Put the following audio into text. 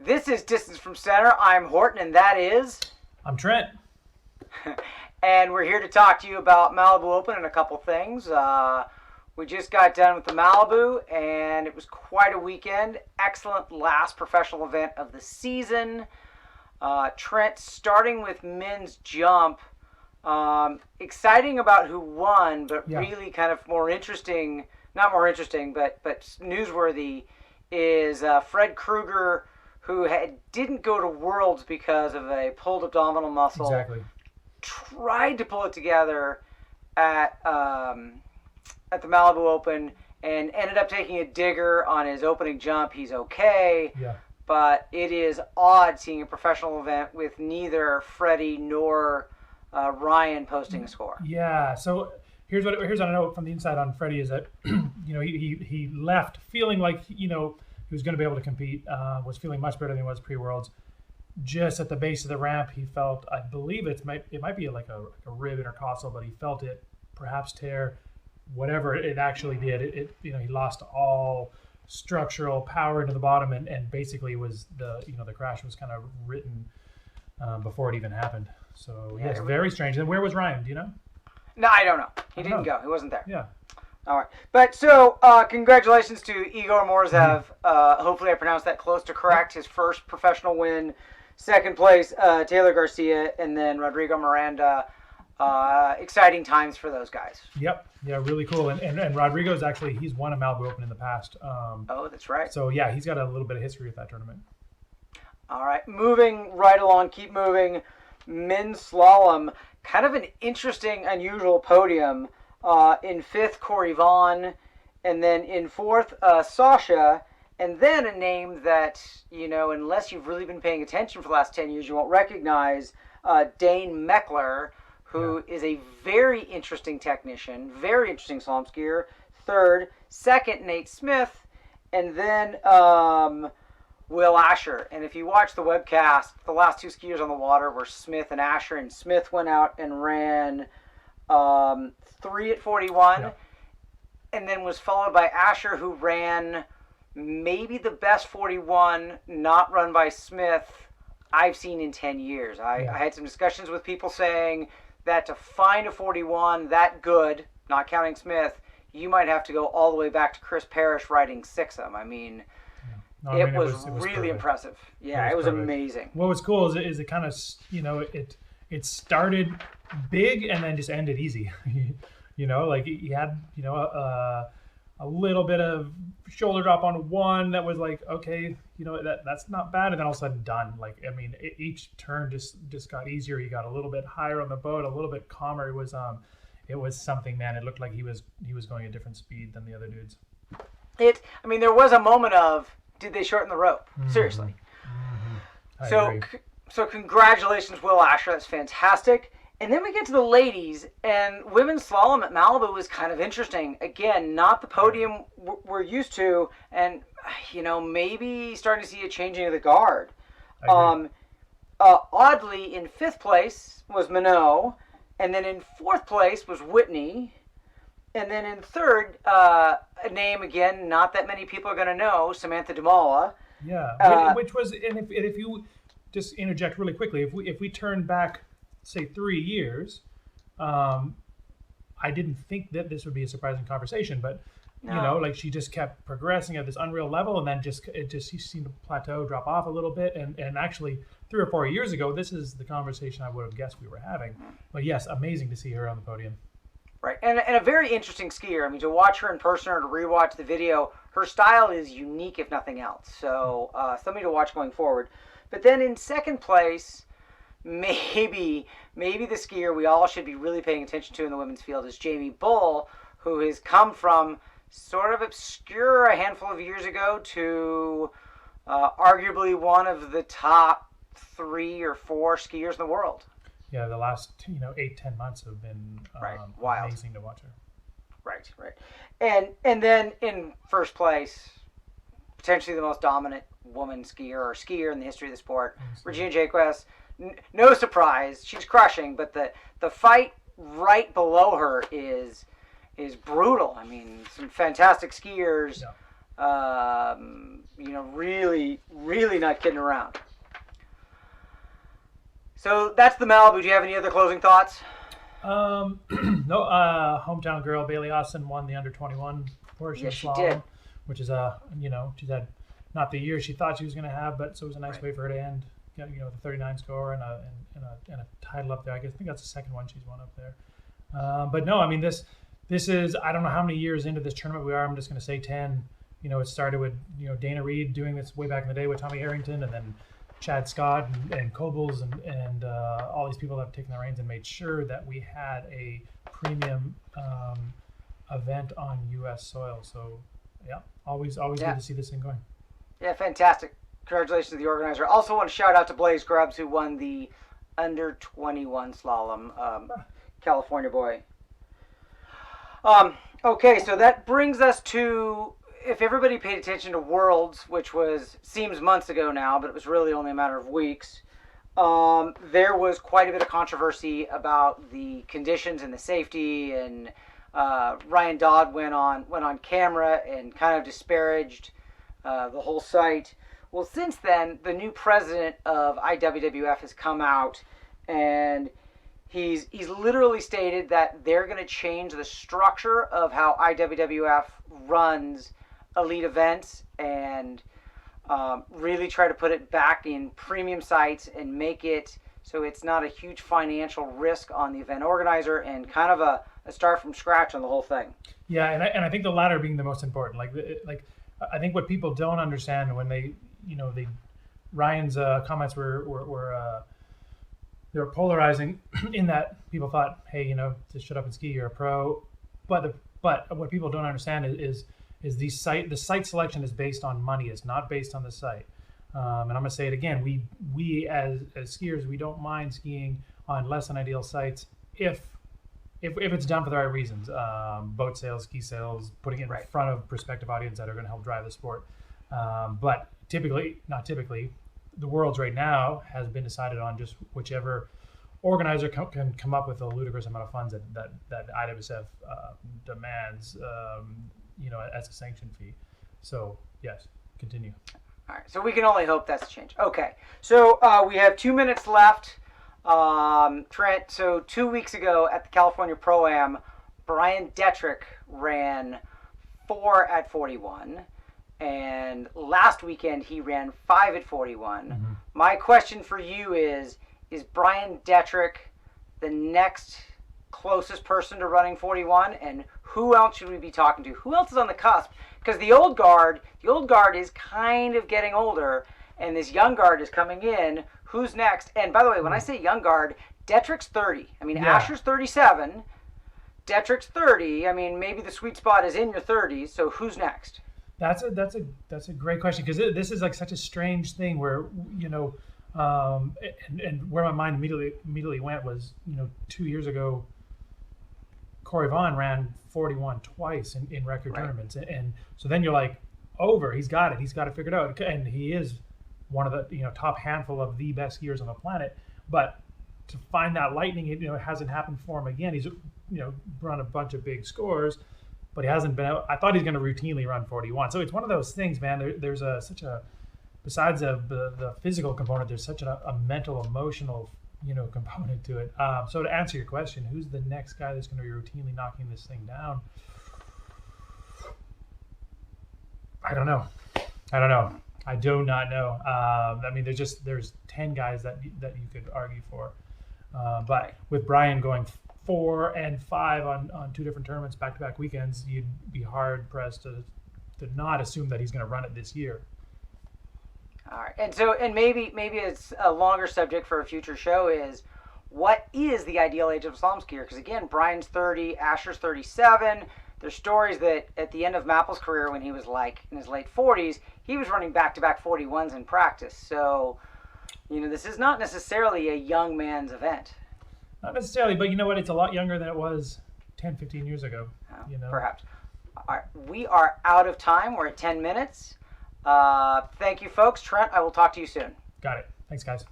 This is Distance from Center. I'm Horton, and that is... I'm Trent. And we're here to talk to you about Malibu Open and a couple things. We just got done with the Malibu, and it was quite a weekend. Excellent last professional event of the season. Trent, starting with men's jump, exciting about who won, but really kind of more interesting, not more interesting, but newsworthy, is Fred Krueger, who didn't go to Worlds because of a pulled abdominal muscle. Exactly. Tried to pull it together at the Malibu Open and ended up taking a digger on his opening jump. He's okay. Yeah. But it is odd seeing a professional event with neither Freddie nor Ryan posting a score. Yeah. So here's what I know from the inside on Freddie is that he left feeling like he was going to be able to compete. Was feeling much better than he was pre-Worlds. Just at the base of the ramp, he felt, I believe it might be like a rib intercostal, but he felt it perhaps tear, whatever it actually did. He lost all structural power into the bottom, and basically was the crash was kind of written before it even happened. So yes, very strange. And where was Ryan? Do you know? No, I don't know. He didn't go. He wasn't there. Yeah. All right. But so congratulations to Igor Morzev. Hopefully I pronounced that close to correct. His first professional win. Second place, Taylor Garcia, and then Rodrigo Miranda. Exciting times for those guys. Yep. Yeah, really cool. And Rodrigo's actually, he's won a Malibu Open in the past. Oh, that's right. So, yeah, he's got a little bit of history with that tournament. All right. Moving right along, keep moving. Men's slalom, kind of an interesting, unusual podium. In fifth, Corey Vaughn. And then in fourth, Sasha. And then a name that, unless you've really been paying attention for the last 10 years, you won't recognize, Dane Meckler, who is a very interesting technician, very interesting slalom skier. Third, second, Nate Smith, and then Will Asher. And if you watch the webcast, the last two skiers on the water were Smith and Asher, and Smith went out and ran 3 at 41, and then was followed by Asher, who ran maybe the best 41 not run by Smith I've seen in 10 years. I had some discussions with people saying that to find a 41 that good, not counting Smith, you might have to go all the way back to Chris Parrish riding 6'em. I mean, it was really perfect. Impressive. Yeah, it was amazing. What was cool is it kind of, it started big and then just ended easy. Like he had, a little bit of shoulder drop on one that was like, okay, that's not bad, and then all of a sudden done. Like, I mean, each turn just got easier. He got a little bit higher on the boat, a little bit calmer. It was something, man. It looked like he was going at different speed than the other dudes. There was a moment of, did they shorten the rope? Mm-hmm. Seriously. Mm-hmm. So congratulations, Will Asher. That's fantastic. And then we get to the ladies, and women's slalom at Malibu was kind of interesting. Again, not the podium we're used to, and, maybe starting to see a changing of the guard. Oddly, in fifth place was Minot, and then in fourth place was Whitney, and then in third, a name, again, not that many people are going to know, Samantha Dumala. Yeah, which was, and if you just interject really quickly, if we turn back, say 3 years, I didn't think that this would be a surprising conversation, but she just kept progressing at this unreal level, and then she seemed to plateau, drop off a little bit, and actually 3 or 4 years ago, this is the conversation I would have guessed we were having. But yes, amazing to see her on the podium. Right, and a very interesting skier. I mean, to watch her in person or to rewatch the video, her style is unique if nothing else. So something to watch going forward. But then in second place, maybe the skier we all should be really paying attention to in the women's field is Jamie Bull, who has come from sort of obscure a handful of years ago to arguably one of the top 3 or 4 skiers in the world. Yeah, the last 8-10 months have been wild. Amazing to watch her. Right. And then in first place, potentially the most dominant woman skier in the history of the sport, Regina Jaquez. No surprise, she's crushing, but the fight right below her is brutal. I mean, some fantastic skiers. Really, really not kidding around. So that's the Malibu. Do you have any other closing thoughts? No, hometown girl Bailey Austin won the under 21 portion Yes, of she slalom, did. which is she's had not the year she thought she was going to have, but so it was a nice way for her to end. With a 39 score and a title up there. I think that's the second one she's won up there. But no, I mean this is, I don't know how many years into this tournament we are. I'm just going to say 10. It started with Dana Reed doing this way back in the day with Tommy Harrington, and then Chad Scott and Cobles and all these people that have taken the reins and made sure that we had a premium event on U.S. soil. So yeah, always good to see this thing going. Yeah, fantastic. Congratulations to the organizer. Also want to shout out to Blaze Grubbs, who won the under 21 slalom, California boy. Okay, so that brings us to, if everybody paid attention to Worlds, which seems months ago now, but it was really only a matter of weeks, there was quite a bit of controversy about the conditions and the safety, and Ryan Dodd went on camera and kind of disparaged the whole site. Well, since then, the new president of IWWF has come out, and he's literally stated that they're going to change the structure of how IWWF runs elite events, and really try to put it back in premium sites and make it so it's not a huge financial risk on the event organizer, and kind of a start from scratch on the whole thing. Yeah, and I think the latter being the most important. Like I think what people don't understand when Ryan's comments were they were polarizing in that people thought, hey, just shut up and ski, you're a pro. But what people don't understand is the site selection is based on money. It's not based on the site. And I'm going to say it again. We as skiers, we don't mind skiing on less than ideal sites if it's done for the right reasons. Boat sales, ski sales, putting it in front of prospective audience that are going to help drive the sport. But not typically, the Worlds right now has been decided on just whichever organizer can come up with a ludicrous amount of funds that IWSF demands, as a sanction fee. So yes, continue. All right, so we can only hope that's changed. Okay, so we have 2 minutes left. Trent, so 2 weeks ago at the California Pro-Am, Brian Detrick ran 4 at 41. And last weekend he ran 5 at 41. Mm-hmm. My question for you is Brian Detrick the next closest person to running 41? And who else should we be talking to? Who else is on the cusp? Because the old guard is kind of getting older, and this young guard is coming in. Who's next? And by the way, when I say young guard, Detrick's 30. I mean, yeah. Asher's 37. Detrick's 30. I mean, maybe the sweet spot is in your 30s. So who's next? That's a great question, because this is like such a strange thing where and where my mind immediately went was 2 years ago Corey Vaughn ran 41 twice in record tournaments, and so then you're like, he's got it figured out, and he is one of the top handful of the best skiers on the planet. But to find that lightning, it hasn't happened for him again. He's run a bunch of big scores, but he hasn't been out. I thought he's going to routinely run 41. So it's one of those things, man. There's such a, besides the physical component, there's such a mental, emotional, component to it. So to answer your question, who's the next guy that's going to be routinely knocking this thing down? I don't know. I do not know. I mean, there's 10 guys that you could argue for. But with Brian going 4 and 5 on 2 different tournaments back-to-back weekends, you'd be hard-pressed to not assume that he's going to run it this year. All right, and maybe it's a longer subject for a future show is, what is the ideal age of a slalom skier? Because again, Brian's 30, Asher's 37. There's stories that at the end of Mapple's career, when he was like in his late 40s, he was running back-to-back 41s in practice. So, this is not necessarily a young man's event. Not necessarily, but you know what? It's a lot younger than it was 10, 15 years ago. Perhaps. All right, we are out of time. We're at 10 minutes. Thank you, folks. Trent, I will talk to you soon. Got it. Thanks, guys.